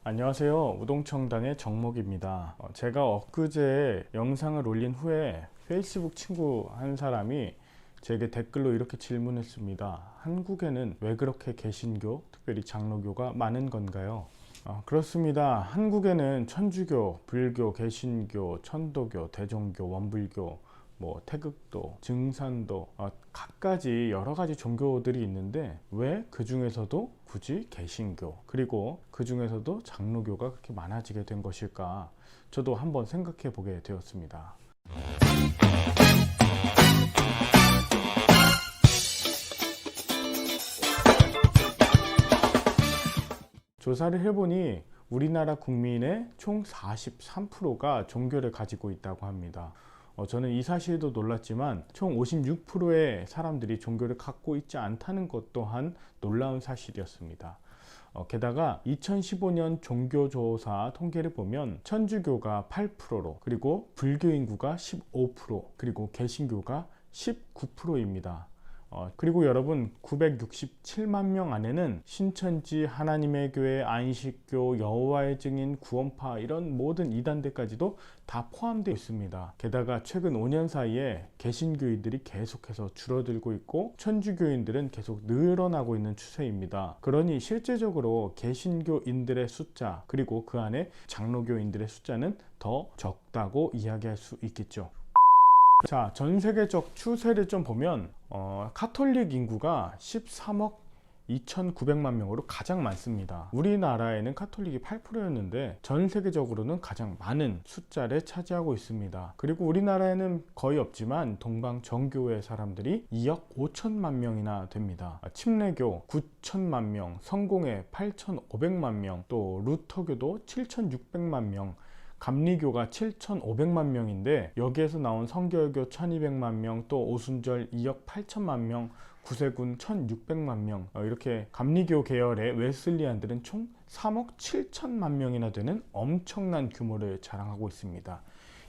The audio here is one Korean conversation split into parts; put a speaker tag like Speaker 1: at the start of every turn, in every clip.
Speaker 1: 안녕하세요. 우동청단의 정목입니다. 제가 엊그제 영상을 올린 후에 페이스북 친구 한 사람이 제게 댓글로 이렇게 질문했습니다. 한국에는 왜 그렇게 개신교, 특별히 장로교가 많은 건가요? 그렇습니다. 한국에는 천주교, 불교, 개신교, 천도교, 대종교, 원불교, 태극도, 증산도, 갖가지 여러 가지 종교들이 있는데 왜 그 중에서도 굳이 개신교, 그리고 그 중에서도 장로교가 그렇게 많아지게 된 것일까? 저도 한번 생각해 보게 되었습니다. 조사를 해보니 우리나라 국민의 총 43%가 종교를 가지고 있다고 합니다. 저는 이 사실도 놀랐지만 총 56%의 사람들이 종교를 갖고 있지 않다는 것 또한 놀라운 사실이었습니다. 게다가 2015년 종교조사 통계를 보면 천주교가 8%로, 그리고 불교 인구가 15%, 그리고 개신교가 19%입니다. 그리고 여러분, 967만 명 안에는 신천지, 하나님의 교회, 안식교, 여호와의 증인, 구원파 이런 모든 이단들까지도 다 포함되어 있습니다. 게다가 최근 5년 사이에 개신교인들이 계속해서 줄어들고 있고 천주교인들은 계속 늘어나고 있는 추세입니다. 그러니 실제적으로 개신교인들의 숫자, 그리고 그 안에 장로교인들의 숫자는 더 적다고 이야기할 수 있겠죠. 자, 전 세계적 추세를 좀 보면 카톨릭 인구가 13억 2,900만 명으로 가장 많습니다. 우리나라에는 카톨릭이 8%였는데 전 세계적으로는 가장 많은 숫자를 차지하고 있습니다. 그리고 우리나라에는 거의 없지만 동방 정교회 사람들이 2억 5천만 명이나 됩니다. 침례교 9천만 명, 성공회 8,500만 명, 또 루터교도 7,600만 명, 감리교가 7,500만 명인데 여기에서 나온 성결교 1,200만 명, 또 오순절 2억 8천만 명, 구세군 1,600만 명, 이렇게 감리교 계열의 웨슬리안들은 총 3억 7천만 명이나 되는 엄청난 규모를 자랑하고 있습니다.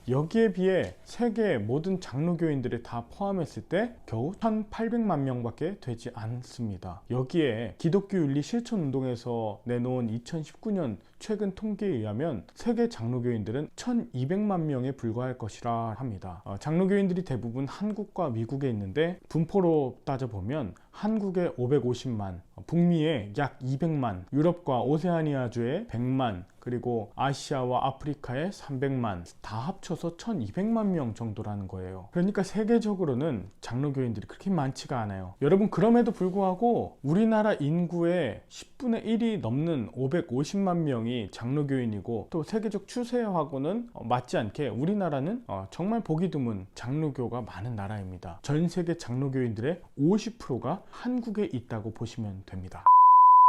Speaker 1: 여기에 비해 세계 모든 장로교인들을 다 포함했을 때 겨우 1,800만 명밖에 되지 않습니다. 여기에 기독교 윤리 실천 운동에서 내놓은 2019년 최근 통계에 의하면 세계 장로교인들은 1,200만 명에 불과할 것이라 합니다. 장로교인들이 대부분 한국과 미국에 있는데 분포로 따져보면 한국에 550만, 북미에 약 200만, 유럽과 오세아니아주에 100만, 그리고 아시아와 아프리카에 300만, 다 합쳐서 1200만 명 정도라는 거예요. 그러니까 세계적으로는 장로교인들이 그렇게 많지가 않아요. 여러분, 그럼에도 불구하고 우리나라 인구의 10분의 1이 넘는 550만 명이 장로교인이고, 또 세계적 추세하고는 맞지 않게 우리나라는 정말 보기 드문 장로교가 많은 나라입니다. 전 세계 장로교인들의 50%가 한국에 있다고 보시면 됩니다.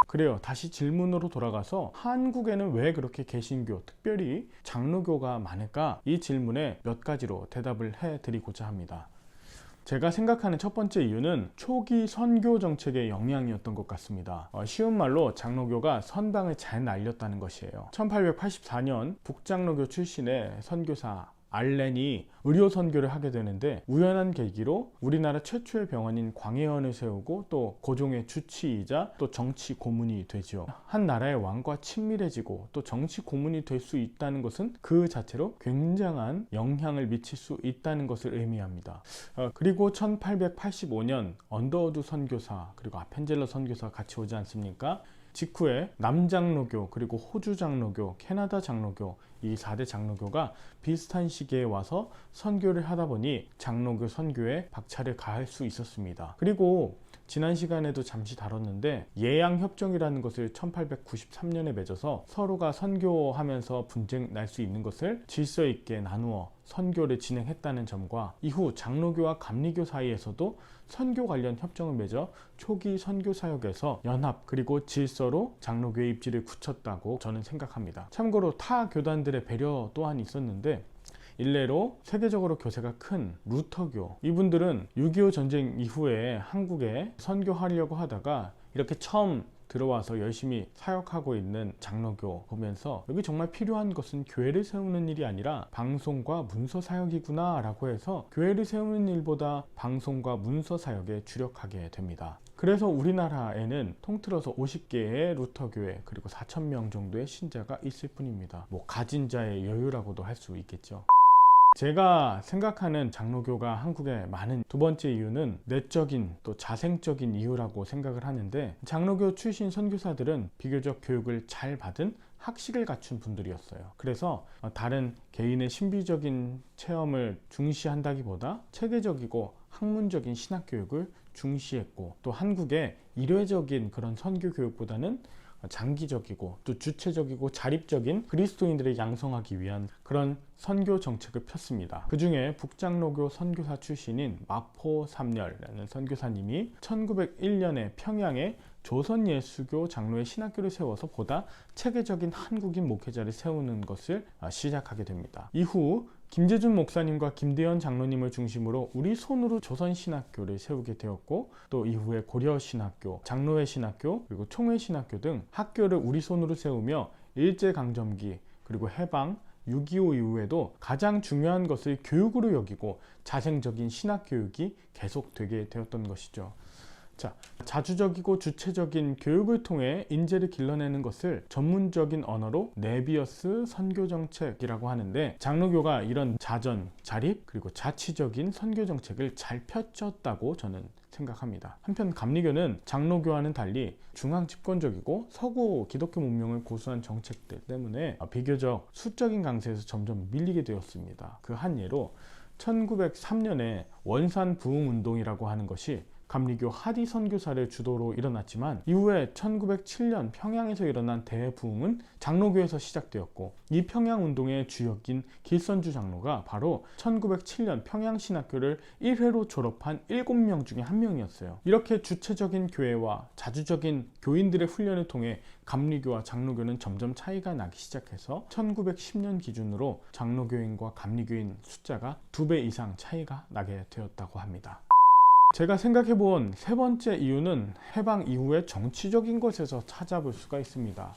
Speaker 1: 그래요. 다시 질문으로 돌아가서 한국에는 왜 그렇게 개신교, 특별히 장로교가 많을까? 이 질문에 몇 가지로 대답을 해드리고자 합니다. 제가 생각하는 첫 번째 이유는 초기 선교 정책의 영향이었던 것 같습니다. 쉬운 말로 장로교가 선방을 잘 날렸다는 것이에요. 1884년 북장로교 출신의 선교사 알렌이 의료 선교를 하게 되는데 우연한 계기로 우리나라 최초의 병원인 광해원을 세우고 또 고종의 주치이자 또 정치 고문이 되죠. 한 나라의 왕과 친밀해지고 또 정치 고문이 될 수 있다는 것은 그 자체로 굉장한 영향을 미칠 수 있다는 것을 의미합니다. 그리고 1885년 언더우드 선교사 그리고 아펜젤러 선교사 같이 오지 않습니까? 직후에 남장로교, 그리고 호주 장로교, 캐나다 장로교, 이 4대 장로교가 비슷한 시기에 와서 선교를 하다 보니 장로교 선교에 박차를 가할 수 있었습니다. 그리고 지난 시간에도 잠시 다뤘는데 예양협정이라는 것을 1893년에 맺어서 서로가 선교하면서 분쟁 날 수 있는 것을 질서 있게 나누어 선교를 진행했다는 점과 이후 장로교와 감리교 사이에서도 선교 관련 협정을 맺어 초기 선교 사역에서 연합 그리고 질서로 장로교의 입지를 굳혔다고 저는 생각합니다. 참고로 타 교단들의 배려 또한 있었는데 일례로 세계적으로 교세가 큰 루터교, 이분들은 6.25 전쟁 이후에 한국에 선교하려고 하다가 이렇게 처음 들어와서 열심히 사역하고 있는 장로교 보면서 여기 정말 필요한 것은 교회를 세우는 일이 아니라 방송과 문서 사역이구나 라고 해서 교회를 세우는 일보다 방송과 문서 사역에 주력하게 됩니다. 그래서 우리나라에는 통틀어서 50개의 루터 교회 그리고 4,000명 정도의 신자가 있을 뿐입니다. 뭐 가진 자의 여유라고도 할 수 있겠죠. 제가 생각하는 장로교가 한국에 많은 두 번째 이유는 내적인 또 자생적인 이유라고 생각을 하는데, 장로교 출신 선교사들은 비교적 교육을 잘 받은 학식을 갖춘 분들이었어요. 그래서 다른 개인의 신비적인 체험을 중시한다기보다 체계적이고 학문적인 신학교육을 중시했고, 또 한국의 일회적인 그런 선교 교육보다는 장기적이고 또 주체적이고 자립적인 그리스도인들을 양성하기 위한 그런 선교 정책을 폈습니다. 그 중에 북장로교 선교사 출신인 마포 삼렬이라는 선교사님이 1901년에 평양에 조선예수교 장로의 신학교를 세워서 보다 체계적인 한국인 목회자를 세우는 것을 시작하게 됩니다. 이후 김재준 목사님과 김대현 장로님을 중심으로 우리 손으로 조선신학교를 세우게 되었고, 또 이후에 고려신학교, 장로회 신학교, 그리고 총회 신학교 등 학교를 우리 손으로 세우며 일제강점기 그리고 해방, 6.25 이후에도 가장 중요한 것을 교육으로 여기고 자생적인 신학교육이 계속되게 되었던 것이죠. 자, 자주적이고 주체적인 교육을 통해 인재를 길러내는 것을 전문적인 언어로 네비어스 선교정책이라고 하는데, 장로교가 이런 자전, 자립, 그리고 자치적인 선교정책을 잘 펼쳤다고 저는 생각합니다. 한편 감리교는 장로교와는 달리 중앙집권적이고 서구 기독교 문명을 고수한 정책들 때문에 비교적 수적인 강세에서 점점 밀리게 되었습니다. 그 한 예로 1903년에 원산 부흥운동이라고 하는 것이 감리교 하디 선교사를 주도로 일어났지만, 이후에 1907년 평양에서 일어난 대부흥은 장로교에서 시작되었고, 이 평양운동의 주역인 길선주 장로가 바로 1907년 평양신학교를 1회로 졸업한 7명 중에 한 명이었어요. 이렇게 주체적인 교회와 자주적인 교인들의 훈련을 통해 감리교와 장로교는 점점 차이가 나기 시작해서 1910년 기준으로 장로교인과 감리교인 숫자가 2배 이상 차이가 나게 되었다고 합니다. 제가 생각해본 세 번째 이유는 해방 이후의 정치적인 것에서 찾아볼 수가 있습니다.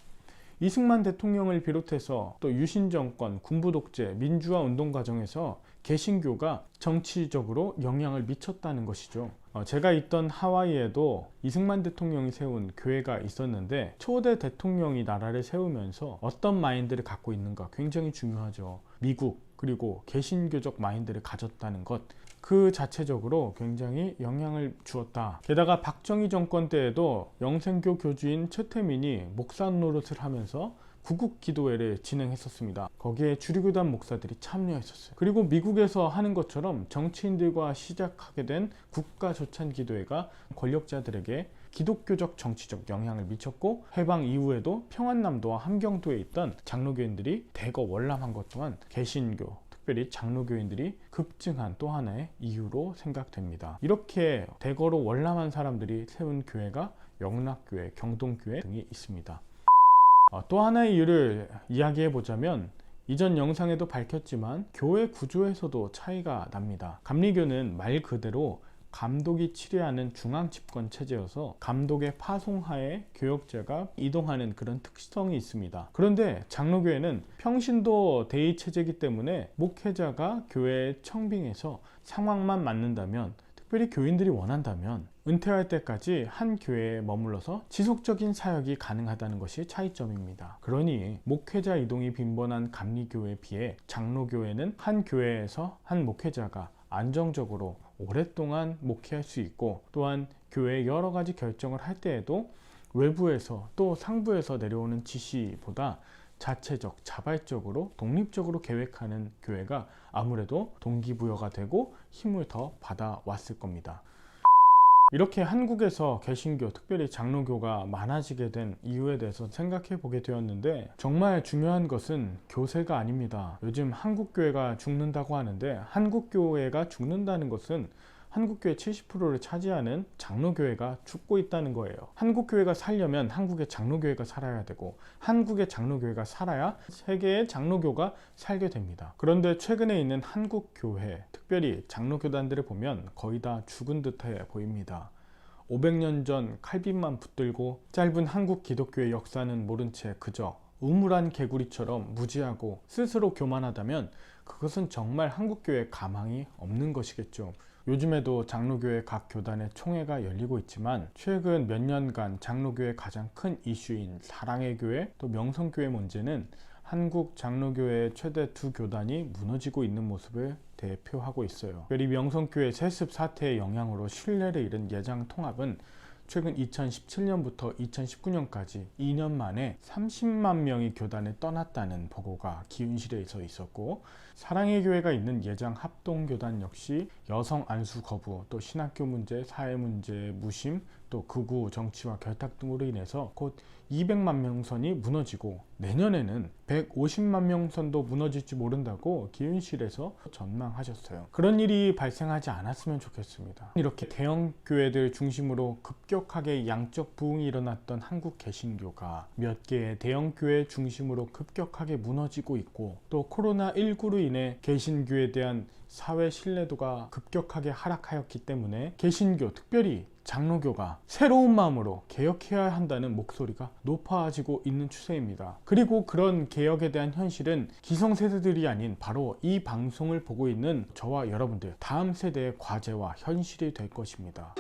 Speaker 1: 이승만 대통령을 비롯해서 또 유신 정권, 군부 독재, 민주화 운동 과정에서 개신교가 정치적으로 영향을 미쳤다는 것이죠. 제가 있던 하와이에도 이승만 대통령이 세운 교회가 있었는데, 초대 대통령이 나라를 세우면서 어떤 마인드를 갖고 있는가 굉장히 중요하죠. 미국 그리고 개신교적 마인드를 가졌다는 것, 그 자체적으로 굉장히 영향을 주었다. 게다가 박정희 정권 때에도 영생교 교주인 최태민이 목사 노릇을 하면서 구국기도회를 진행했었습니다. 거기에 주류교단 목사들이 참여했었어요. 그리고 미국에서 하는 것처럼 정치인들과 시작하게 된 국가조찬기도회가 권력자들에게 기독교적 정치적 영향을 미쳤고, 해방 이후에도 평안남도와 함경도에 있던 장로교인들이 대거 월남한 것 또한 개신교, 특별히 장로교인들이 급증한 또 하나의 이유로 생각됩니다. 이렇게 대거로 월남한 사람들이 세운 교회가 영락교회, 경동교회 등이 있습니다. 또 하나의 이유를 이야기해 보자면, 이전 영상에도 밝혔지만 교회 구조에서도 차이가 납니다. 감리교는 말 그대로 감독이 치뢰하는 중앙집권 체제여서 감독의 파송하에 교역자가 이동하는 그런 특성이 있습니다. 그런데 장로교회는 평신도 대의 체제이기 때문에 목회자가 교회에 청빙해서 상황만 맞는다면, 특별히 교인들이 원한다면 은퇴할 때까지 한 교회에 머물러서 지속적인 사역이 가능하다는 것이 차이점입니다. 그러니 목회자 이동이 빈번한 감리교회에 비해 장로교회는 한 교회에서 한 목회자가 안정적으로 오랫동안 목회할 수 있고, 또한 교회의 여러 가지 결정을 할 때에도 외부에서 또 상부에서 내려오는 지시보다 자체적, 자발적으로, 독립적으로 계획하는 교회가 아무래도 동기부여가 되고 힘을 더 받아왔을 겁니다. 이렇게 한국에서 개신교, 특별히 장로교가 많아지게 된 이유에 대해서 생각해 보게 되었는데, 정말 중요한 것은 교세가 아닙니다. 요즘 한국교회가 죽는다고 하는데, 한국교회가 죽는다는 것은 한국교회 70%를 차지하는 장로교회가 죽고 있다는 거예요. 한국교회가 살려면 한국의 장로교회가 살아야 되고, 한국의 장로교회가 살아야 세계의 장로교가 살게 됩니다. 그런데 최근에 있는 한국교회, 특별히 장로교단들을 보면 거의 다 죽은 듯해 보입니다. 500년 전 칼빈만 붙들고 짧은 한국 기독교의 역사는 모른 채 그저 우물한 개구리처럼 무지하고 스스로 교만하다면 그것은 정말 한국교회에 가망이 없는 것이겠죠. 요즘에도 장로교회 각 교단의 총회가 열리고 있지만 최근 몇 년간 장로교회 가장 큰 이슈인 사랑의 교회 또 명성교회 문제는 한국 장로교회의 최대 두 교단이 무너지고 있는 모습을 대표하고 있어요. 특별히 명성교회 세습 사태의 영향으로 신뢰를 잃은 예장 통합은 최근 2017년부터 2019년까지 2년 만에 30만 명이 교단을 떠났다는 보고가 기윤실에서 있었고, 사랑의 교회가 있는 예장 합동교단 역시 여성 안수 거부, 또 신학교 문제, 사회 문제, 무심, 또 극우 정치와 결탁 등으로 인해서 곧 200만 명선이 무너지고 내년에는 150만 명선도 무너질지 모른다고 기윤실에서 전망하셨어요. 그런 일이 발생하지 않았으면 좋겠습니다. 이렇게 대형 교회들 중심으로 급격하게 양적 부흥이 일어났던 한국 개신교가 몇 개의 대형 교회 중심으로 급격하게 무너지고 있고, 또 코로나19로 인해 개신교에 대한 사회 신뢰도가 급격하게 하락하였기 때문에 개신교, 특별히 장로교가 새로운 마음으로 개혁해야 한다는 목소리가 높아지고 있는 추세입니다. 그리고 그런 개혁에 대한 현실은 기성세대들이 아닌 바로 이 방송을 보고 있는 저와 여러분들, 다음 세대의 과제와 현실이 될 것입니다.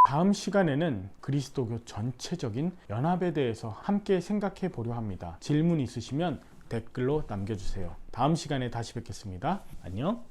Speaker 1: 다음 시간에는 그리스도교 전체적인 연합에 대해서 함께 생각해 보려 합니다. 질문 있으시면 댓글로 남겨주세요. 다음 시간에 다시 뵙겠습니다. 안녕.